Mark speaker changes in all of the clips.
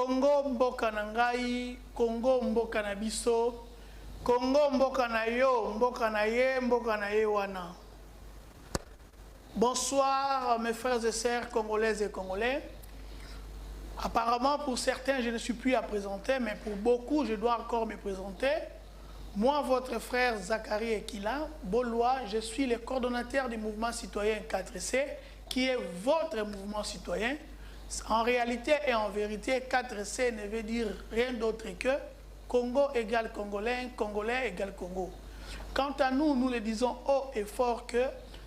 Speaker 1: Congo mboka na ngai, Congo mboka na biso, Congo mboka na yo, mboka na ye, mboka na ye wana. Bonsoir mes frères et sœurs congolaises et congolais. Apparemment pour certains je ne suis plus à présenter, mais pour beaucoup je dois encore me présenter. Moi, votre frère Zachary Ekila, Bolois, je suis le coordonnateur du mouvement citoyen 4C, qui est votre mouvement citoyen. En réalité et en vérité, 4C ne veut dire rien d'autre que Congo égale Congolais, Congolais égale Congo. Quant à nous, nous le disons haut et fort que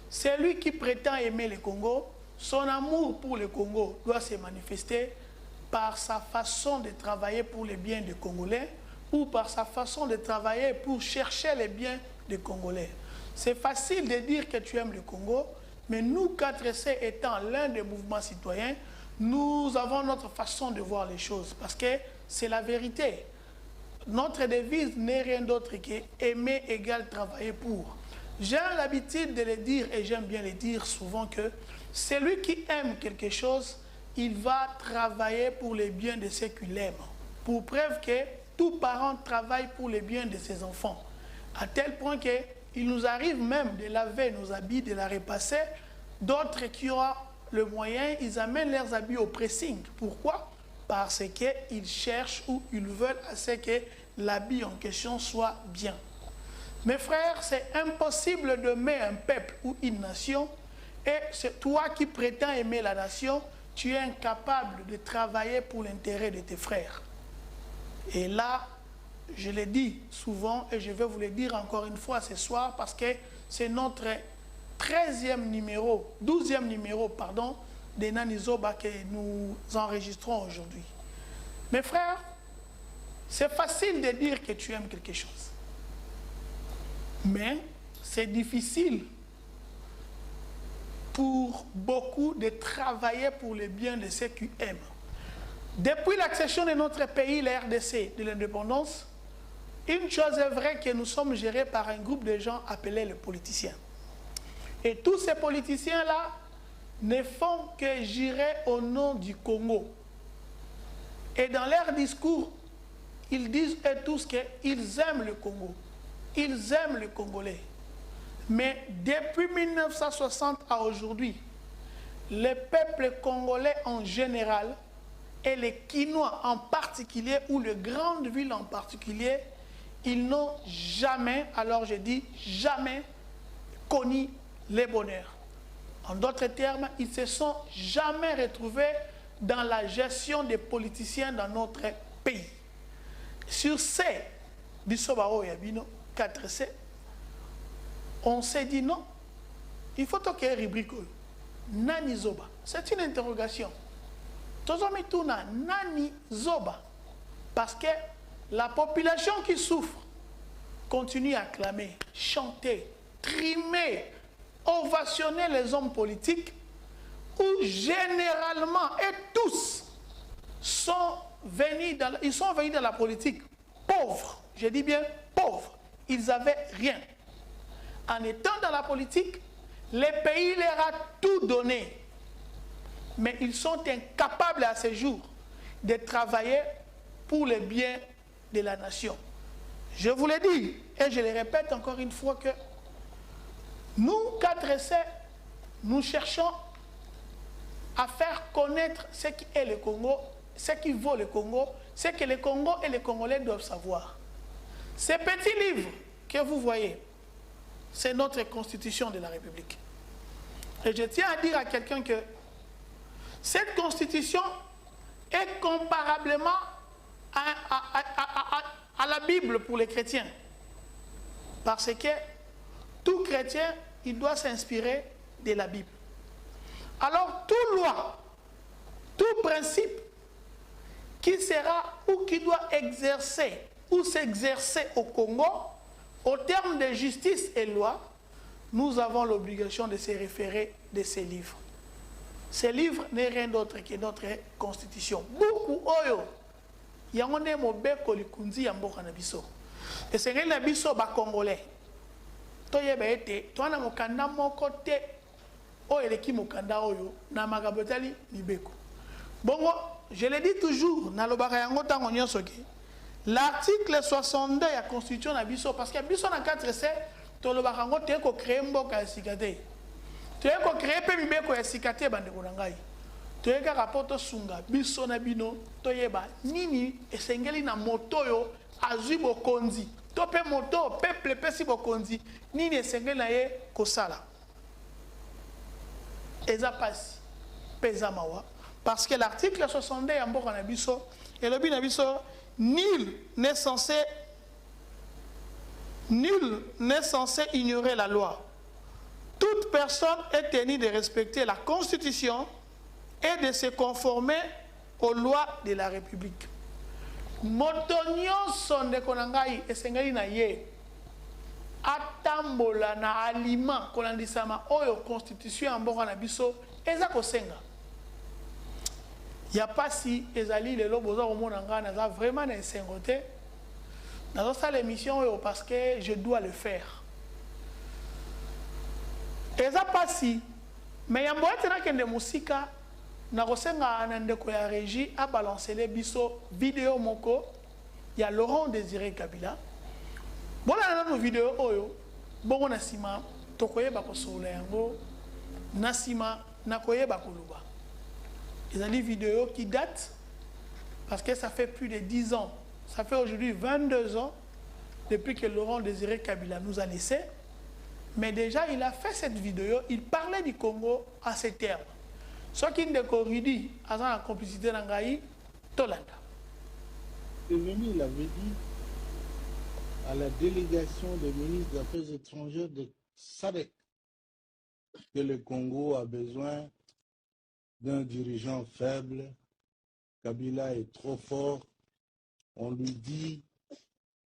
Speaker 1: celui qui prétend aimer le Congo, son amour pour le Congo doit se manifester par sa façon de travailler pour les biens des Congolais ou par sa façon de travailler pour chercher les biens des Congolais. C'est facile de dire que tu aimes le Congo, mais nous, 4C étant l'un des mouvements citoyens, nous avons notre façon de voir les choses parce que c'est la vérité. Notre devise n'est rien d'autre que aimer égale travailler pour. J'ai l'habitude de le dire et j'aime bien le dire souvent que celui qui aime quelque chose, il va travailler pour les biens de ceux qu'il aime. Pour preuve que tout parent travaille pour les biens de ses enfants. À tel point qu'il nous arrive même de laver nos habits, de la repasser. D'autres qui ont le moyen, ils amènent leurs habits au pressing. Pourquoi? Parce qu'ils cherchent ou ils veulent à ce que l'habit en question soit bien. Mes frères, c'est impossible d'aimer un peuple ou une nation et c'est toi qui prétends aimer la nation, tu es incapable de travailler pour l'intérêt de tes frères. Et là, je l'ai dit souvent et je vais vous le dire encore une fois ce soir parce que c'est notre 12e numéro de Nani Zoba que nous enregistrons aujourd'hui. Mes frères, c'est facile de dire que tu aimes quelque chose. Mais c'est difficile pour beaucoup de travailler pour le bien de ceux qui aiment. Depuis l'accession de notre pays, la RDC, de l'indépendance, une chose est vraie que nous sommes gérés par un groupe de gens appelés les politiciens. Et tous ces politiciens-là ne font que gérer au nom du Congo. Et dans leur discours, ils disent eux tous qu'ils aiment le Congo. Ils aiment les Congolais. Mais depuis 1960 à aujourd'hui, le peuple congolais en général et les Kinois en particulier, ou les grandes villes en particulier, ils n'ont jamais, alors je dis jamais, connu le bonheur. En d'autres termes, ils ne se sont jamais retrouvés dans la gestion des politiciens dans notre pays. Sur ces Bissobao Yabino 4C, on s'est dit non, il faut qu'il y ait une rubrique Nani Zoba. C'est une interrogation. Tozomituna Nani Zoba. Parce que la population qui souffre continue à clamer, chanter, trimer, ovationner les hommes politiques où généralement et tous sont venus dans la politique pauvres. Je dis bien pauvres. Ils n'avaient rien. En étant dans la politique, le pays leur a tout donné. Mais ils sont incapables à ce jour de travailler pour le bien de la nation. Je vous le dis, et je le répète encore une fois que nous, 4C, nous cherchons à faire connaître ce qu'est le Congo, ce qui vaut le Congo, ce que le Congo et les Congolais doivent savoir. Ces petits livres que vous voyez, c'est notre constitution de la République. Et je tiens à dire à quelqu'un que cette constitution est comparablement à la Bible pour les chrétiens. Parce que tout chrétien, il doit s'inspirer de la Bible. Alors, toute loi, tout principe qui sera ou qui doit exercer ou s'exercer au Congo, au terme de justice et loi, nous avons l'obligation de se référer de ces livres. Ces livres n'est rien d'autre que notre constitution. Beaucoup oyo, yangone mobeko likunzi yamboka na biso. Et c'est rien na biso ba congolais. Toyeba ete, toana mokanda moko te oyo eleki mokanda oyo na magabotali libeko. Bongo, je le dis toujours, l'article 62 de la Constitution de Bisso, parce que Bisso na 4C, tu as créé un mboka ya sikate. Tu as créé un mibeko ya sikate bandeko na ngai. Tu as rapport sunga Bisso na bino, toyeba nini esengeli na moto yo azui bokonzi. Tope moto peuple pesi bokonzi, nini esengeli na ye kosala. Eza pasi pesa mawa parce que l'article 62 ya mboka na biso et le na biso nul n'est censé ignorer la loi. Toute personne est tenue de respecter la Constitution et de se conformer aux lois de la République. Motonyo sonde konangai esengeli na ye atambola na aliment kolandisama oyo constitution ya mboka na biso eza kosenga. Ya pasi ezali lelo boza komona nga naza vraiment na esengo te. Nazo sala émission oyo parce que je dois le faire. Eza pasi mais ya mbote na kende musika na kosenga na ndeko ya régie a balancer les biso vidéo moko ya Laurent Désiré Kabila. Voilà nos vidéos oyo bongo na sima tokoyeba kosola yango na sima nakoyeba koluba. Ezali vidéo qui date parce que ça fait plus de 10 ans. Ça fait aujourd'hui 22 ans depuis que Laurent Désiré Kabila nous a laissé. Mais déjà il a fait cette vidéo, il parlait du Congo à ces termes. Ce qui ne corrige à la complicité d'Angaï, Tolanda.
Speaker 2: Il avait dit à la délégation des ministres des Affaires étrangères de SADC que le Congo a besoin d'un dirigeant faible. Kabila est trop fort. On lui dit,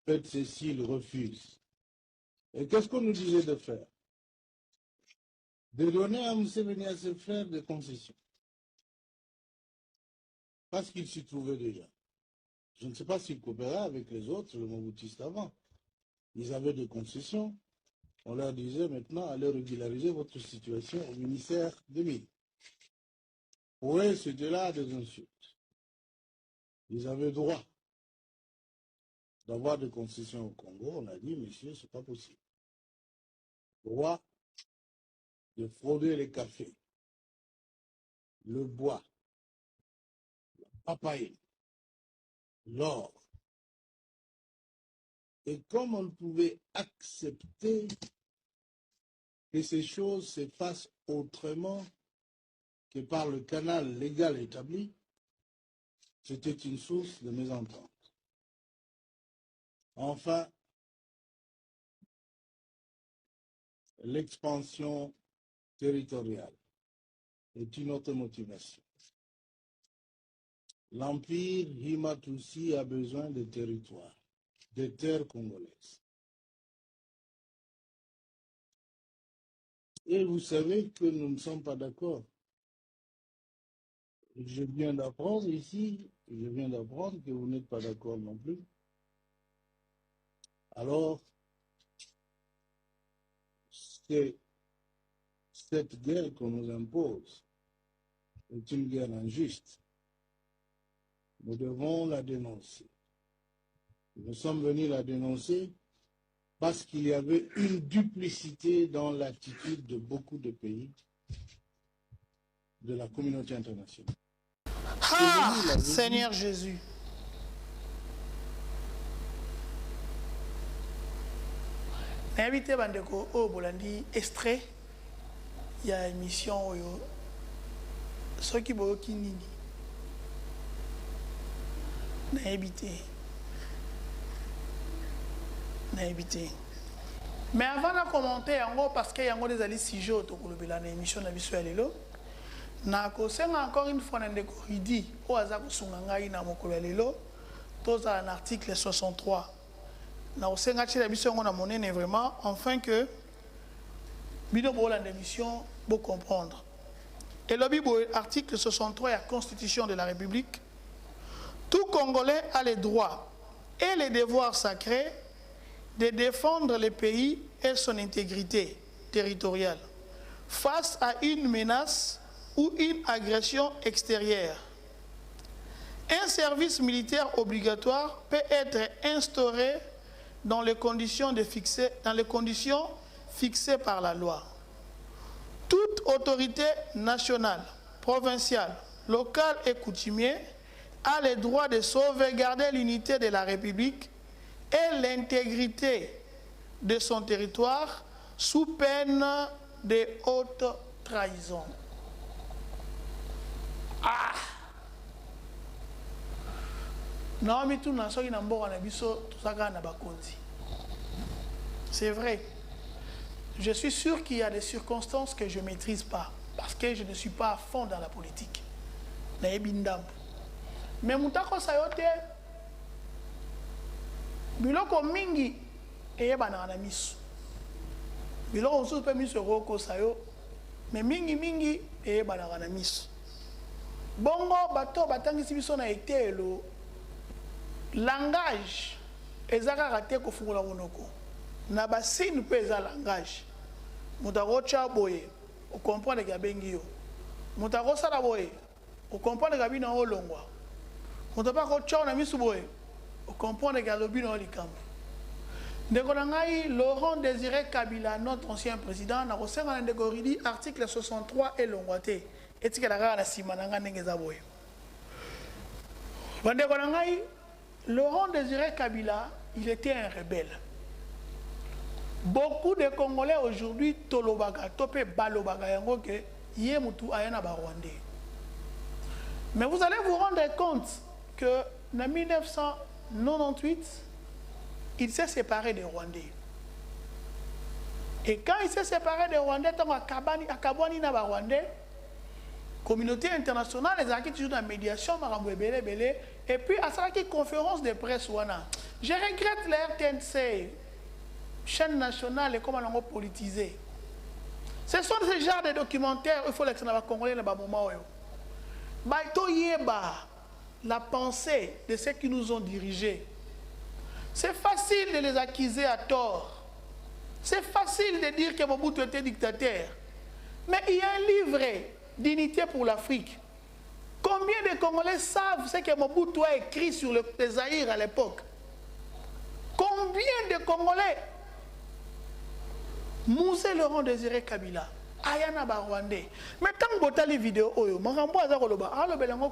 Speaker 2: faites ceci, il refuse. Et qu'est-ce qu'on nous disait de faire? De donner à Museveni à ses frères des concessions. Parce qu'il s'y trouvait déjà. Je ne sais pas s'ils coopéraient avec les autres, le Mobutistes avant. Ils avaient des concessions. On leur disait maintenant, allez régulariser votre situation au ministère des Mines. Oui, c'était là des insultes. Ils avaient droit d'avoir des concessions au Congo. On a dit, monsieur, c'est pas possible. Droit de frauder les cafés, le bois, la papaye, l'or. Et comme on ne pouvait accepter que ces choses se fassent autrement que par le canal légal établi, c'était une source de mésentente. Enfin, l'expansion territoriale est une autre motivation. L'Empire Himatoussi a besoin de territoires, de terres congolaises. Et vous savez que nous ne sommes pas d'accord. Je viens d'apprendre ici, que vous n'êtes pas d'accord non plus. Alors, c'est cette guerre qu'on nous impose est une guerre injuste. Nous devons la dénoncer. Nous sommes venus la dénoncer parce qu'il y avait une duplicité dans l'attitude de beaucoup de pays de la communauté internationale.
Speaker 1: Ah, Seigneur Jésus. N'invitez bandeko au bolandi extrait. Il y a une émission oyo ceux qui boki nini. N'invitez. Mais avant de commenter parce qu'il y a des alliés si jour to kolobela na émission na biso ya lelo. Na kosenga encore une fois ndeko Ridi o aza kosunga ngai na mokolo ya lelo toza un article 63. Na kosenga tshela biso ngo na monene vraiment enfin que bino bola d'émission pour comprendre. Et le Bible article 63 de la Constitution de la République, tout Congolais a les droits et les devoirs sacrés de défendre le pays et son intégrité territoriale face à une menace ou une agression extérieure. Un service militaire obligatoire peut être instauré dans les conditions fixées par la loi. Toute autorité nationale, provinciale, locale et coutumière a le droit de sauvegarder l'unité de la République et l'intégrité de son territoire sous peine de haute trahison. Ah! C'est vrai. Je suis sûr qu'il y a des circonstances que je ne maîtrise pas, parce que je ne suis pas à fond dans la politique. Mais moutako sayote, biloko mingi eyebana na misu. Biloko nsusu pe misu roko sayo, mais mingi eyebana na misu. Bongo bato batangisi biso na etelo langage ezaka raté ko fungula wonoko. Na basine pe eza langage. Mutako cha boye, o comprendre que bengi yo. Mutako sala boye, o comprendre que bina olongwa. Mutapa ko cha na misu boye, o comprendre que lobino likambo. Ndeko na ngai Laurent Désiré Kabila, notre ancien président, na kosenga na ndeko ridi article 63 elongwate. Etika la gara na sima na nga ndenge za boye. Bandeko na ngai Laurent Désiré Kabila, il était un rebelle. Beaucoup de Congolais aujourd'hui tolobaga, topé balobaga yango ke yé mutu ayana ba Rwandais. Mais vous allez vous rendre compte que en 1998, il s'est séparé des Rwandais. Et quand il s'est séparé des Rwandais, tant à Kabani na ba Rwandais, communauté internationale, les acquis toujours dans la médiation, et puis à ça qui conférence de presse wana. Je regrette la RTNC, chaîne nationale, et comment on a politisé. Ce sont ces genres de documentaires, il faut les Congolais dans le moment. La pensée de ceux qui nous ont dirigés. C'est facile de les accuser à tort. C'est facile de dire que Mobutu était dictateur. Mais il y a un livre d'unité pour l'Afrique. Combien de Congolais savent ce que Mobutu a écrit sur le Zaïre à l'époque? Combien de Congolais? Moussé Laurent Désiré Kabila, Ayana Barwandais. Mais tant que vous avez les vidéos,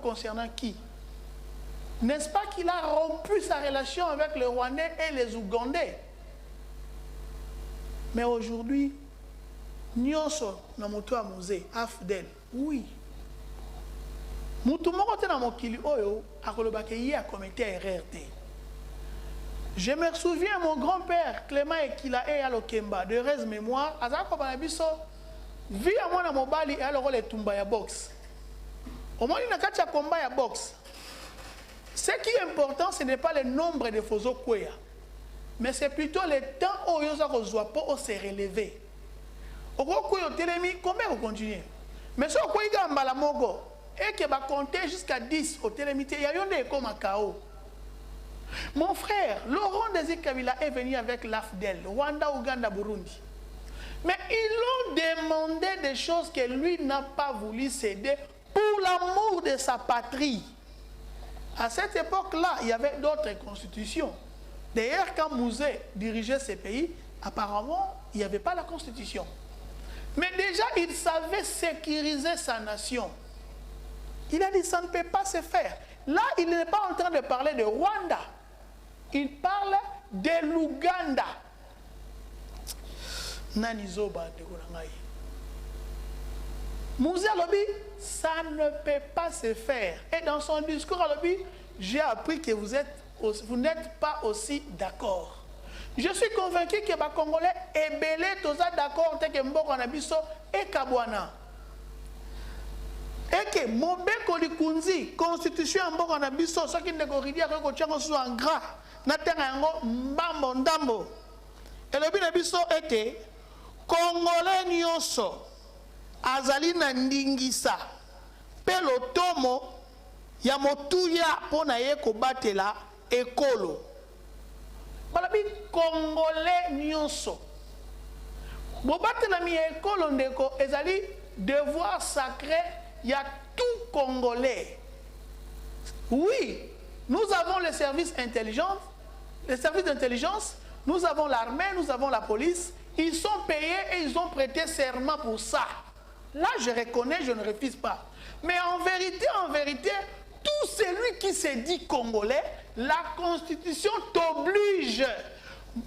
Speaker 1: concernant qui? N'est-ce pas qu'il a rompu sa relation avec les Rwandais et les Ougandais? Mais aujourd'hui, Nyonso Namoto Amuse, Afdel, oui. Moutumokote na mokili oyo, akolobake yi a commetté erreur. Je me souviens, mon grand-père, Clément Ekila et Alokemba, de reste mémoire, Azako Banabiso, vit à moi dans mon bali et alors les tumba ya box. Au moins, il n'a qu'à combat ya box. Ce qui est important, ce n'est pas le nombre de Fozo Kweya, mais c'est plutôt le temps où ils ont se relever. Au combien vous continuez? Mais si vous avez un balamogo et que va compter jusqu'à 10 au télémité, il y a un comme un chaos. Mon frère, Laurent Désiré Kabila est venu avec l'AFDEL, Rwanda, Ouganda, Burundi. Mais ils ont demandé des choses que lui n'a pas voulu céder pour l'amour de sa patrie. À cette époque-là, il y avait d'autres constitutions. D'ailleurs, quand Mouzé dirigeait ces pays, apparemment, il n'y avait pas la constitution. Mais déjà, il savait sécuriser sa nation. Il a dit, ça ne peut pas se faire. Là, il n'est pas en train de parler de Rwanda. Il parle de l'Ouganda. Nanizoba de Gorangaï. Mouzé Alobi, ça ne peut pas se faire. Et dans son discours Alobi, j'ai appris que vous n'êtes pas aussi d'accord. Je suis convaincu que les Congolais est belé, tous d'accord, que Mboko Nabiso et Kabwana. Et que Mobeko Likunzi, constitution Mboko Nabiso, ce qui ne corrige pas que Tchango soit en gras, Natengango, Mbambo, Ndambo. Et le Binabiso était Congolais Nyonso. Azali na ndingisa pelotomo ya motuya pona ye ko batela ekolo balabi Congolais nyonso bo batela mi ekolo ndeko ezali devoir sacré ya tout Congolais. Oui, nous avons les services d'intelligence, nous avons l'armée, nous avons la police. Ils sont payés et ils ont prêté serment pour ça. Là, je reconnais, je ne refuse pas. Mais en vérité, tout celui qui se dit congolais, la Constitution t'oblige.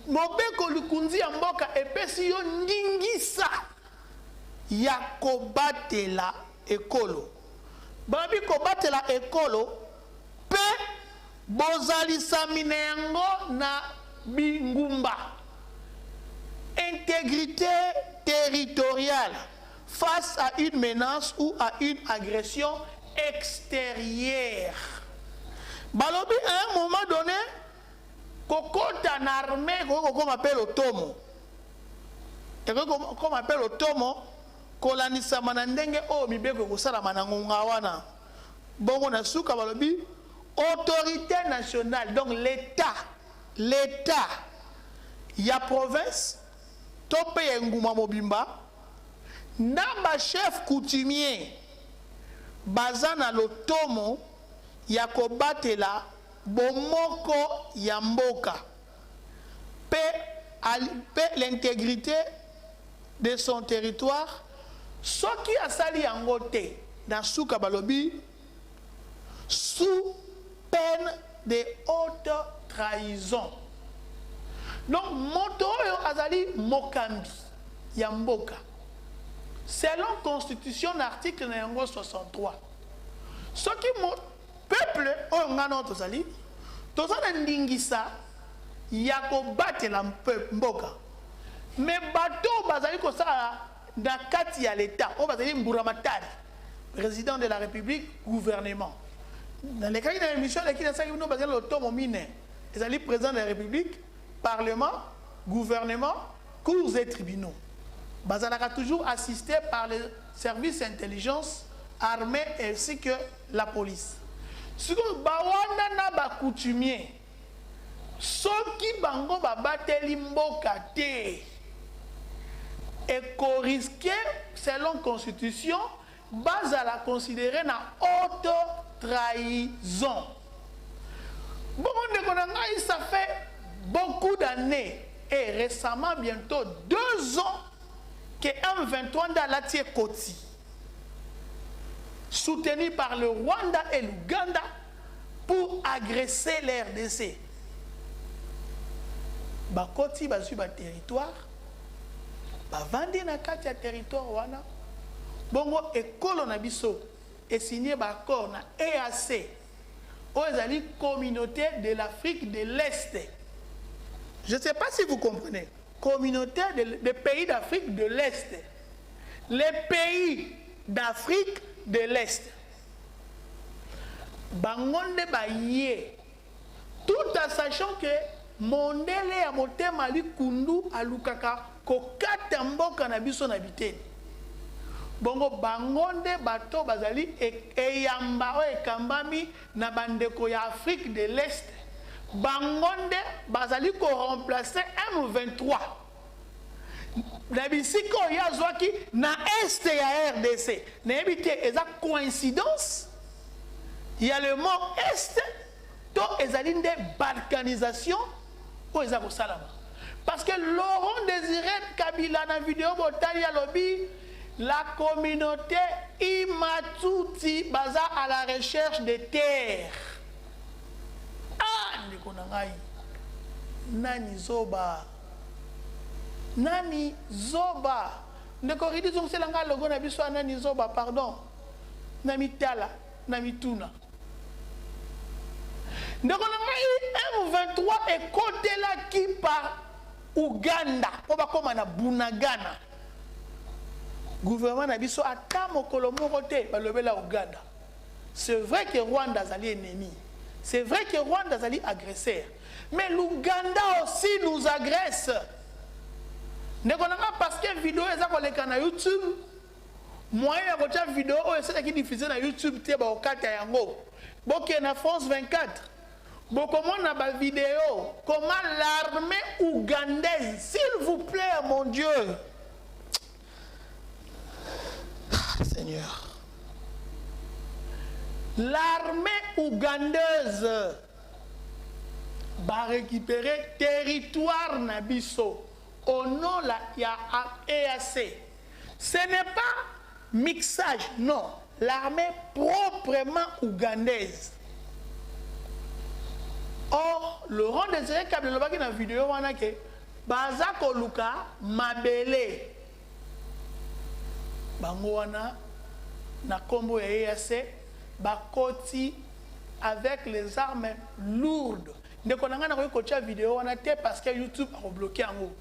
Speaker 1: Mobeko lukunzi ya mboka epesi yo ndingisa ya kobatela ekolo. Babi kobatela ekolo pe bozalisa minengo na bingumba. Intégrité territoriale face à une menace ou à une agression extérieure. Balobi, à un moment donné, kokota na armée, qu'on appelle Otomo. Et qu'on appelle Otomo, kolanisa manandenge o mibeko kusala manangunga wana. Bongo na suka balobi, autorité nationale, donc l'État, ya province, tope nguma mobimba, namba chef coutumier, bazana lotomo, ya kobatela, bomoko ya mboka, pe l'intégrité de son territoire, soki asali yangote, dans souka balobi, sous peine de haute trahison. Donc, moto azali mokambi yamboka. Selon Constitution, article 63. Ce qui peuple oyongana tozali, tozana ndingisa yako batela mboka. Mais bato bazali ko sa na kati ya l'État, o bazali mburamatari, président de la République, gouvernement. Dans les cas de l'émission, les qui nous bazali l'automo mine, ezali président de la République, Parlement, gouvernement, cours et tribunaux. Bazalaka toujours assisté par les services d'intelligence, armée ainsi que la police. Ce que bawana na ba coutumier, soki bango babateli mboka te, et qu'on risquait, selon Constitution, bazala considéré na haute trahison. Bon, ça fait beaucoup d'années et récemment, bientôt 2 ans, que M23 dans la Koti, soutenu par le Rwanda et l'Ouganda pour agresser l'RDC. Bakoti basu ba territoire, ba vandi na kati ya territoire wana. Bongo ekolo na biso et signé ba accord na EAC, aux communauté de l'Afrique de l'Est. Je ne sais pas si vous comprenez. Communauté des pays d'Afrique de l'Est. Les pays d'Afrique de l'Est. Bangonde baye. Tout en sachant que mondele ya motema li kundu alukaka kokata mboka na biso na biteni. Bongo bangonde bato bazali eyamba o ekambami na bandeko ya Afrique de l'Est. Bangonde bazali ko remplacer M23. Na bisiko ya zwaki na est ya RDC. Na ebite eza coïncidence. Il y a le mot est to ezali nde balkanisation o eza ko salama. Parce que Laurent Désiré Kabila na vidéo botali ya lobby, la communauté Imatuti baza à la recherche de terres. Ah, Nikonangai. Nani Zoba. Nani Zoba. Nekoridi Zongselanga logo na biso Nani Zoba, pardon. Nami Tala, Nami Tuna. Nekonangai M23 est côté là qui par Ouganda. Oba koma na Bunagana. Gouvernement na biso ata mokolo moko te balobela Ouganda. C'est vrai que Rwanda zali ennemi. C'est vrai que Rwanda zali agresseur. Mais l'Ouganda aussi nous agresse. Nekonanga parce que vidéo eza koleka na YouTube. Moyen ya kocha vidéo o esa ki diffuser na YouTube te ba okata yango. Boke na France 24. Bokomona na ba vidéo comment l'armée ougandaise, s'il vous plaît mon Dieu. Seigneur. l'armée ougandaise va récupérer territoire Nabiso au nom de la EAC. Ce n'est pas mixage, non. L'armée proprement ougandaise. Or, Laurent Désiré Kabila qui dans la vidéo, on a que Bazako Luka Mabele. Bangoana, na combo EAC, Bakoti avec les armes lourdes. Ne connaissons pas la vidéo, on a été parce que YouTube a bloqué en haut.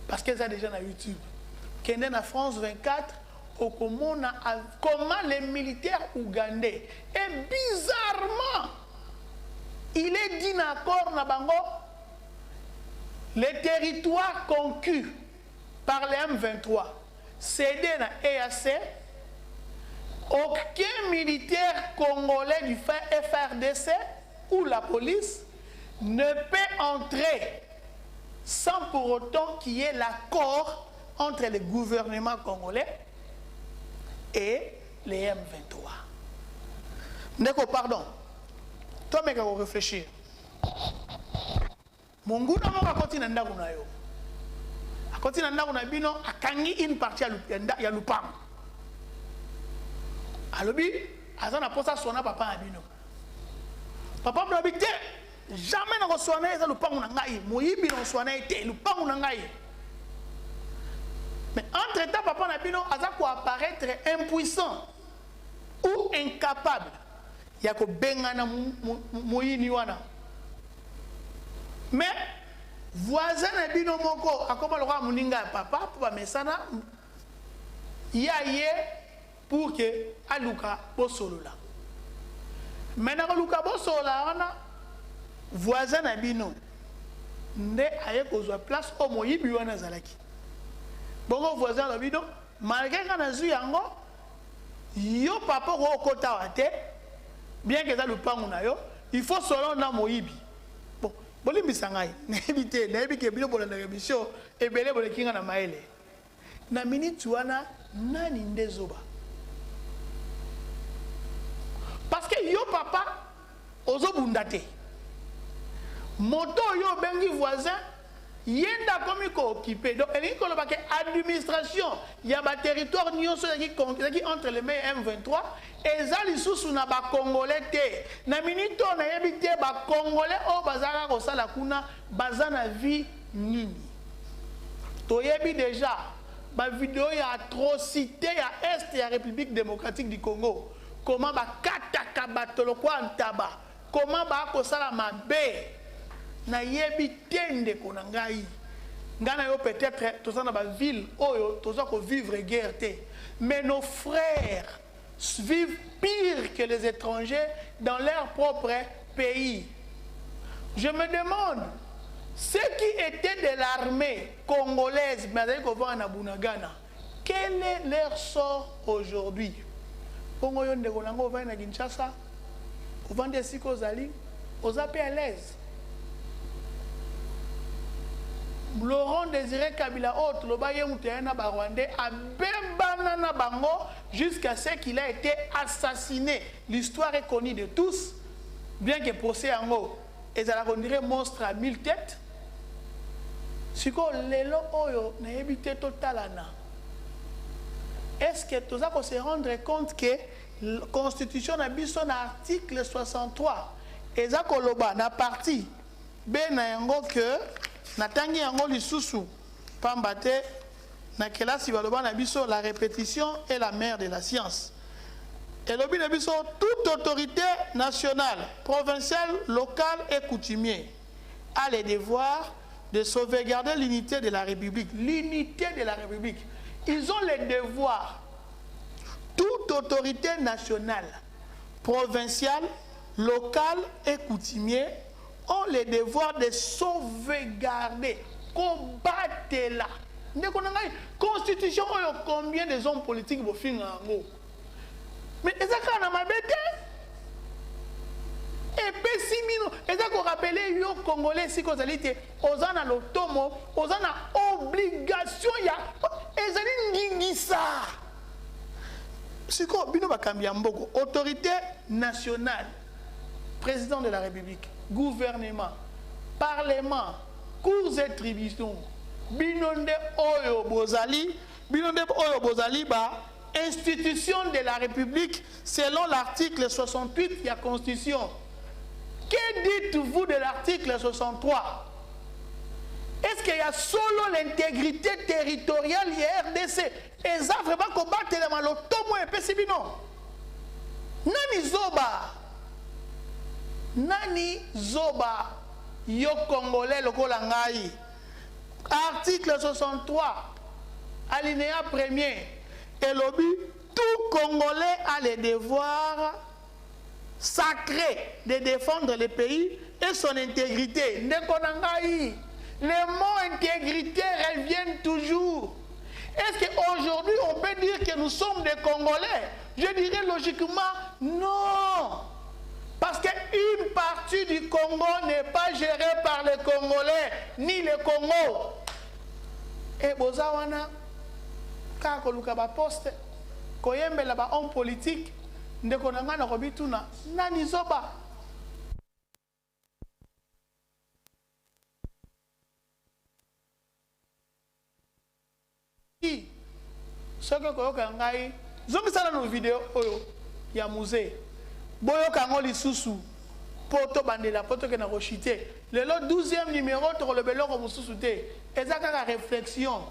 Speaker 1: Parce que ça déjà dans YouTube. Kende na France 24, comment les militaires ougandais. Et bizarrement, il est dit d'accord na bango, les territoires conquis par les M23, cédés na EAC, aucun militaire congolais du FRDC ou la police ne peut entrer sans pour autant qu'il y ait l'accord entre le gouvernement congolais et les M23. Ndeko, pardon. Toi, mec, on réfléchir. Monguna moka continue ndaku na yo. A continue ndaku na bino akangi une partie ya lupam. Alobi, azana posa sona papa na bino. Papa mna bité, jamais na sona eza lupangu na ngai. Moyibi na sona ete lupangu na ngai. Mais entre-temps, papa Nabino a apparaître impuissant ou incapable. Il y a que Bengana Moïni wana. Mais voisin Nabino Moko, a comme le roi Mouninga papa, pour mesana, il y a pour que Aluka Bosolola. Maintenant, Aluka Bosolola, voisin Nabino, ne aye kozwa place au Moïbi wana zalaki. Bongo voisin la bidon, malgré qu'on a vu yango, yo papa ko kota wate, bien que ça le pangu na yo, il faut selon na moyibi. Bon, boli bisangai, n'ébité, n'ébité bilo bola na mission, et belé bola kinga na maele. Na minute wana nani ndezoba. Parce que yo papa ozo bundate. Moto yo bengi voisin. Yenda comme il occupé. Donc, il y a l'administration, il y a un territoire qui entre les mains M23 et ça, les sous na ba Congolais. Na minute, on a habité ba Congolais au bazar la kuna bazana vie nini. Toyebi déjà, ma vidéo il y a atrocité à Est et à République démocratique du Congo. Comment ba kataka batolo kwa ntaba. Comment ba kosala mabe. Na yebi tende konangai ngana yo peut-être tous na ba ville oyo tous ko vivre guerre té, mais nos frères vivent pire que les étrangers dans leur propre pays. Je me demande ceux qui étaient de l'armée congolaise mais qu'on voit en Bunagana, quel est leur sort aujourd'hui? Pongo yo ndeko nango va na Kinshasa, au vendre siko zali, aux appels à l'aise. Laurent Désiré Kabila autre le baye mutena ba Rwandais a bembana na bango jusqu'à ce qu'il a été assassiné. L'histoire est connue de tous, bien que procès en haut et ça la dirait monstre à 1000 têtes. Siko lelo oyo na ebité totalana. Est-ce que tout ça qu'on se rendre compte que la constitution na biso na article 63 et ça koloba na partie B na yango que natangi yango lisusu pambate na kelasi baloba na biso la répétition est la mère de la science. Et lobi na biso toute autorité nationale, provinciale, locale et coutumière a le devoir de sauvegarder l'unité de la République. L'unité de la République. Ils ont le devoir. Toute autorité nationale, provinciale, locale et coutumière ont le devoir de sauvegarder, combattre la constitution. Combien de hommes politiques vont finir en haut? Mais est-ce qu'on a ma bête? Et puis si nous, est-ce qu'on rappelle les Congolais si qu'on a été aux ans à l'automo, aux ans à obligation, il y a, et ça dit ça. Psycho, bino bakambiyamboko, autorité nationale, président de la République, gouvernement, parlement, cours et tribunaux, binonde oyo bozali, institution de la République selon l'article 68 de la Constitution. Que dites-vous de l'article 63? Est-ce qu'il y a solo l'intégrité territoriale de RDC? Et ça vraiment combattre les malotomo et pesibino. Nani Zoba, yo Congolais lokola ngai. Article 63, alinéa 1er. Et lobby, tout Congolais a le devoir sacré de défendre le pays et son intégrité. Ndekonangai. Les mots intégrité reviennent toujours. Est-ce qu'aujourd'hui on peut dire que nous sommes des Congolais? Je dirais logiquement non. Parce qu'une partie du Congo n'est pas gérée par les Congolais, ni le Congo. Et Bozawana, quand on a poste, quand on a un politique, on a nani zoba. Ce que vous avez vu dans vidéo il y a un musée. Boyo kango lisusu poto bandela poto ke na rochité. Le 12e numéro to le beloko mususu te. Ezaka la réflexion.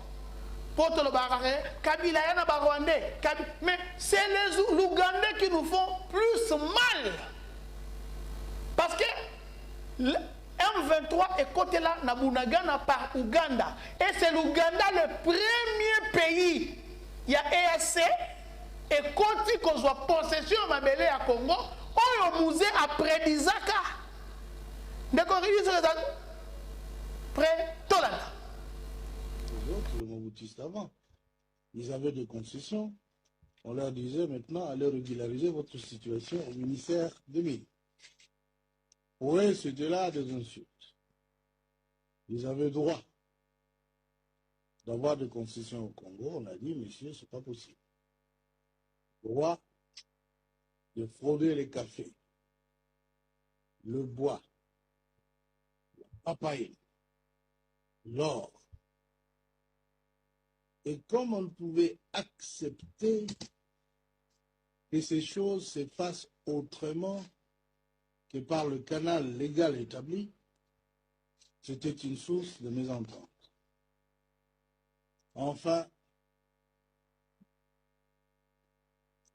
Speaker 1: Poto le barare Kabila yana ba Rwandais. Mais c'est les Ougandais qui nous font plus mal. Parce que M23 est côté là na Bunagana par Ouganda et c'est l'Ouganda le premier pays. Il y a EAC et quand on soit possession ma belé à Congo, on au musée après d'Isaka. D'accord, près Tolanda.
Speaker 2: Les autres, les Mobutistes avant, ils avaient des concessions. On leur disait maintenant, allez régulariser votre situation au ministère des Mines. Oui, c'était là des insultes. Ils avaient droit d'avoir des concessions au Congo. On a dit, monsieur, c'est pas possible. Droit de frauder les cafés, le bois, la papaye, l'or. Et comme on ne pouvait accepter que ces choses se fassent autrement que par le canal légal établi, c'était une source de mésentente. Enfin,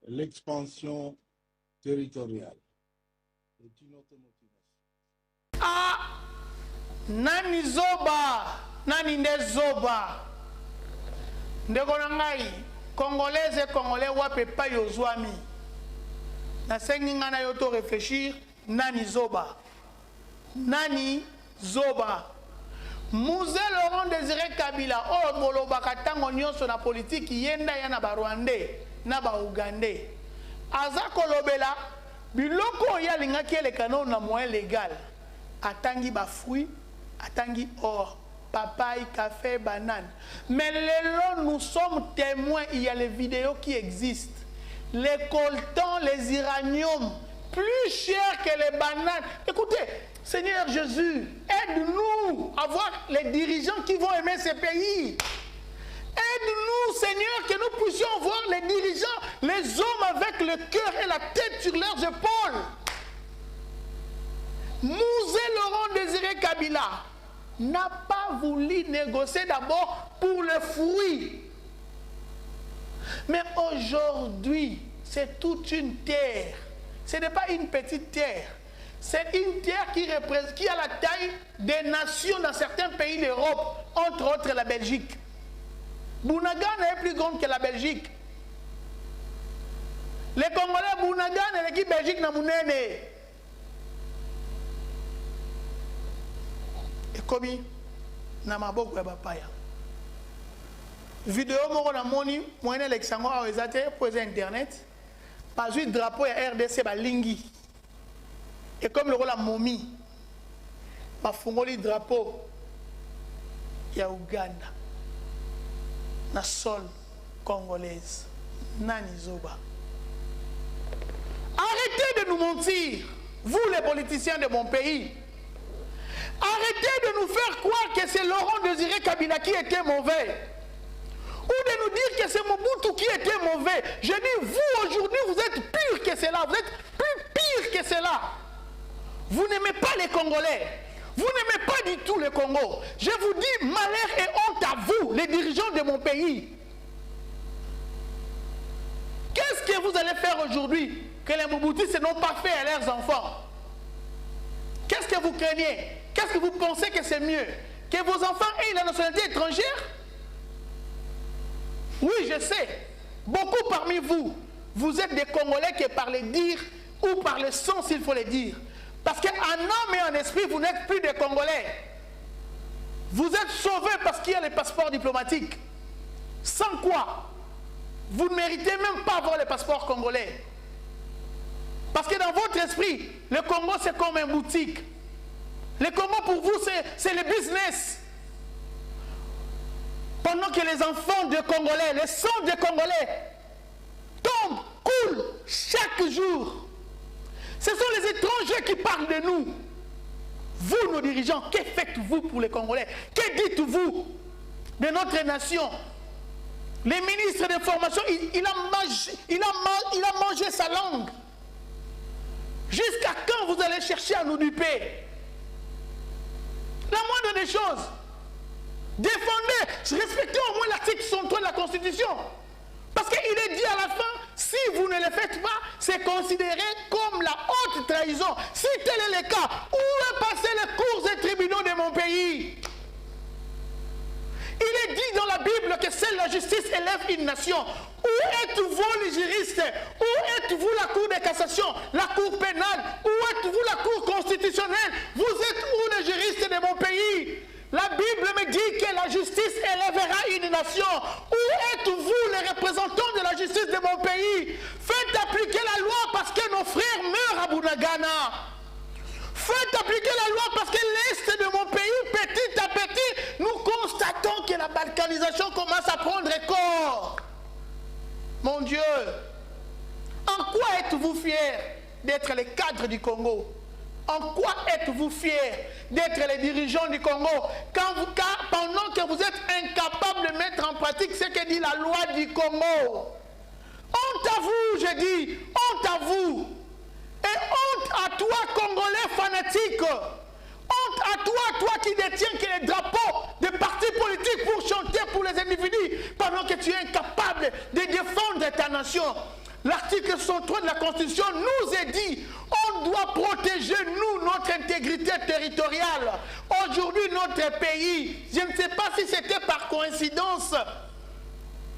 Speaker 2: l'expansion territoriale est une autre motivation.
Speaker 1: Ah! Nani zoba! Nani nde zoba! Ndeko nangai, Congolais et Congolais wape pa yozwami. Na sengi ngana yoto réfléchir, nani zoba? Nani zoba? Musée Laurent Désiré Kabila, oh boloba katango nyonso na politique yenda yana ba Rwandais na ba Ougandais. Aza kolobela biloko ya lingaki le canon na moyen légal. Atangi ba fruits, atangi or, papaye, café, banane. Mais là nous sommes témoins, il y a les vidéos qui existent. Les coltans, les iraniums, plus chers que les bananes. Écoutez, Seigneur Jésus, aide-nous à voir les dirigeants qui vont aimer ces pays. Aide-nous, Seigneur, que nous puissions voir les dirigeants, les hommes avec le cœur et la tête sur leurs épaules. Musée Laurent Désiré Kabila n'a pas voulu négocier d'abord pour le fruit. Mais aujourd'hui, c'est toute une terre. Ce n'est pas une petite terre. C'est une terre qui a la taille des nations dans certains pays d'Europe, entre autres la Belgique. Bunagana est plus grande que la Belgique. Les Congolais Bunagana et l'équipe Belgique n'a mounene. Et comme na maboko ya bapaya. Vidéo moko na moni moyen l'exango a ezate pour internet. Pas juste drapeau ya RDC balingi. Et comme le rôle la momie, ma fongoli drapeau, il y a Ouganda, na sol congolaise, nani zoba. nous mentir, vous les politiciens de mon pays. Arrêtez de nous faire croire que c'est Laurent Désiré Kabila qui était mauvais. Ou de nous dire que c'est Mobutu qui était mauvais. Je dis, vous aujourd'hui, vous êtes pire que cela. Vous êtes plus pire que cela. Vous n'aimez pas les Congolais. Vous n'aimez pas du tout le Congo. Je vous dis, malheur et honte à vous, les dirigeants de mon pays. Qu'est-ce que vous allez faire aujourd'hui que les Mobutistes n'ont pas fait à leurs enfants? Qu'est-ce que vous craignez? Qu'est-ce que vous pensez que c'est mieux? Que vos enfants aient la nationalité étrangère? Oui, je sais. Beaucoup parmi vous, vous êtes des Congolais qui par le dire ou par le sens, il faut le dire. Parce qu'en âme et en esprit, vous n'êtes plus des Congolais. Vous êtes sauvés parce qu'il y a les passeports diplomatiques. Sans quoi, vous ne méritez même pas avoir le passeport congolais. Parce que dans votre esprit, le Congo c'est comme une boutique. Le Congo pour vous c'est le business. Pendant que les enfants de Congolais, le sang des Congolais tombent, coulent chaque jour. Ce sont les étrangers qui parlent de nous. Vous, nos dirigeants, que faites-vous pour les Congolais? Que dites-vous de notre nation? Les ministres de formation, il a mangé sa langue. Jusqu'à quand vous allez chercher à nous duper? La moindre des choses. Défendez, respectez au moins l'article 63 de la Constitution. Parce qu'il est dit à la fin, si vous ne le faites pas, c'est considéré comme la haute trahison. Si tel est le cas, où est passé les cours et tribunaux de mon pays? Il est dit dans la Bible que seule la justice élève une nation. Où êtes-vous les juristes? Où êtes-vous la Cour de cassation, la Cour pénale? Où êtes-vous la Cour constitutionnelle? Vous êtes où les juristes de mon pays? La Bible me dit que la justice élèvera une nation. Où êtes-vous les représentants de la justice de mon pays? Faites appliquer la loi parce que nos frères meurent à Bunagana. Faites appliquer la loi parce que l'Est de mon pays, petit à petit, nous constatons que la balkanisation commence à prendre corps. Mon Dieu, en quoi êtes-vous fiers d'être les cadres du Congo? En quoi êtes-vous fiers d'être les dirigeants du Congo pendant que vous êtes incapables de mettre en pratique ce que dit la loi du Congo? Honte à vous, je dis, honte à vous. Et honte à toi, Congolais fanatique. Honte à toi qui détiens que les drapeaux des partis politiques pour chanter pour les individus, pendant que tu es incapable de défendre ta nation. L'article 63 de la Constitution nous est dit, on doit protéger, nous, notre intégrité territoriale. Aujourd'hui, notre pays, je ne sais pas si c'était par coïncidence,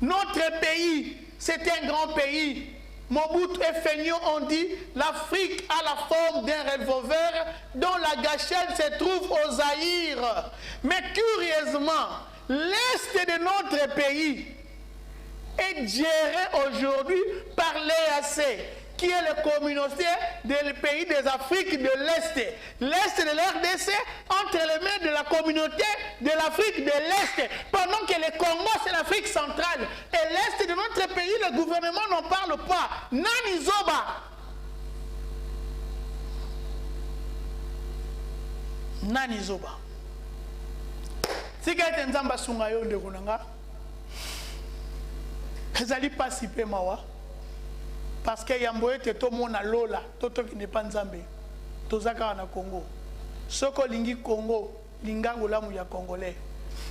Speaker 1: notre pays, c'est un grand pays. Mobutu et Fagnon ont dit, l'Afrique a la forme d'un revolver dont la gâchette se trouve au Zaïre. Mais curieusement, l'Est de notre pays est géré aujourd'hui par l'EAC, qui est la communauté des pays des Afriques de l'Est. L'Est de l'RDC entre les mains de la communauté de l'Afrique de l'Est, pendant que le Congo c'est l'Afrique centrale. Et l'Est de notre pays, le gouvernement n'en parle pas. Nani Zoba. Nani Zoba. Si quelqu'un nzamba sunga yo de kunanga, ezali pasi pe mawa. Parce que yamboye te to mona lola, toto qui n'est pas nzambe. Tozaka na Congo. Soko lingi Congo, linga ngolamu ya Congolais.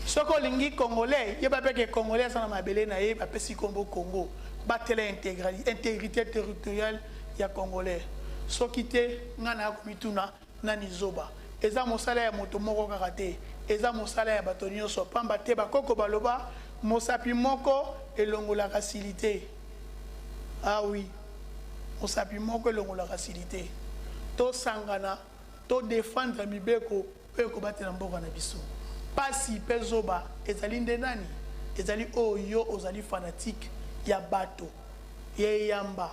Speaker 1: Soko lingi Congolais, yeba peke Congolais sana mabele na ye ba pesi Congo Congo. Batele intégrité territoriale ya Congolais. Soki te ngana komituna nani Zoba. Eza mosala ya moto moko kakate. Eza mosala ya bato nyonso pamba te bakoko baloba mosapi moko elongola facilité. Ah oui. Mosapi moko elongola facilité. To sangana, to défendre mibeko peko batela mboka na biso. Pasi pe Zoba ezali nde nani? Ezali oyo ozali fanatique ya bato. Ye yamba.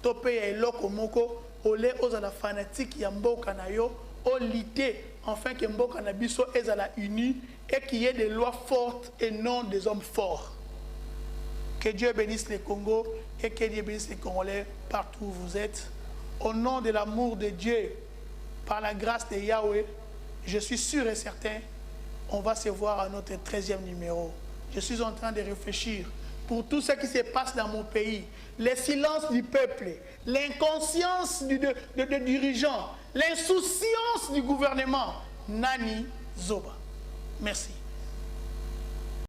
Speaker 1: To pe ya eloko moko ole ozala fanatique ya mboka na yo. Au lutter enfin que mboka na biso ezala uni et qu'il y ait des lois fortes et non des hommes forts. Que Dieu bénisse le Congo et que Dieu bénisse les Congolais partout où vous êtes. au nom de l'amour de Dieu, par la grâce de Yahweh, je suis sûr et certain, on va se voir à notre 13e numéro. Je suis en train de réfléchir pour tout ce qui se passe dans mon pays, le silence du peuple, l'inconscience du dirigeant, l'insouciance du gouvernement. Nani Zoba. Merci.